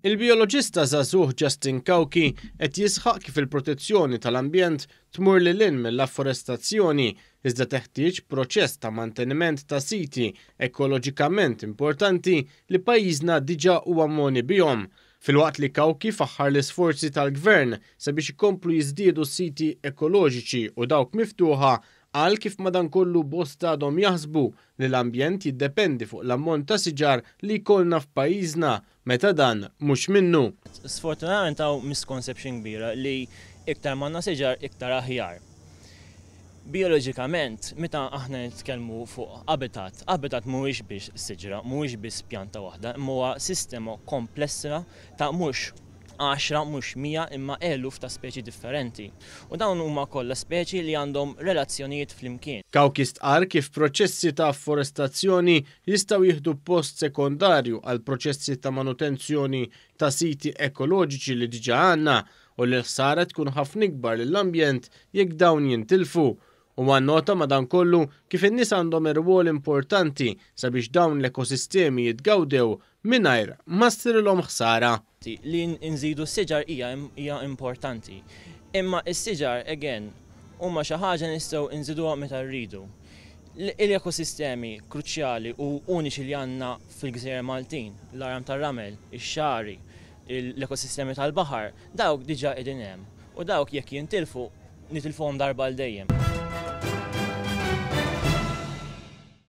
Il-bijoloġista żagħżugħ Justin Cauchi qed jisħaq kif il-protezzjoni tal-ambjent tmur lil hinn mill-afforestazzjoni iżda teħtieġ proċess ta' manteniment ta' siti ekoloġikament importanti li pajjiżna diġà huwa mmoni bihom. Filwaqt li Cauchi faħħar l-isforzi tal-Gvern sabiex ikomplu jiżdiedu s-siti ekoloġiċi u dawk miftuħa qal kif madankollu bosta għadhom jaħsbu li l-ambjent jiddependi fuq l-ammont ta' siġar li jkollna f'pajjiżna meta dan mhux minnu. Sfortunatament hawn misconception kbira li iktar m'għandna siġar iktar aħjar. Bioloġikament, meta aħna nitkellmu fuq habitat mhuwiex biex siġra, mhuwiex biss pjanta waħda, imma huwa sistema komplessa ta' mhux 10 mhux 100 imma eluf ta' speċi differenti. U dawn huma kollha speċi li għandhom relazzjonijiet flimkien. Cauchi stqarr kif proċessi ta' afforestazzjoni jistgħu jieħdu post sekondarju għal proċessi ta' manutenzjoni ta' siti ekoloġiċi li diġà għandna u li ħsara tkun ħafna ikbar lill-ambjent jekk dawn jintilfu. U għannota madankollu kif in-nies għandhom rwol importanti sabiex dawn l-ekosistemi jitgawdew mingħajr ma ssirlhom ħsara. Li nżidu s-siġar hija importanti. Imma s-siġar again huma xi ħaġa nistgħu nżiduha meta rridu. L-ekosistemi kruċjali u uniċi li għandna fil-Gżejjer Maltin, l-Aram tar-Ramel, ix-Xari, l-ekosistemi tal-baħar, dawk diġà qegħdin hemm. U dawk jekk jintilfu nitilfuhom darba l dejjem.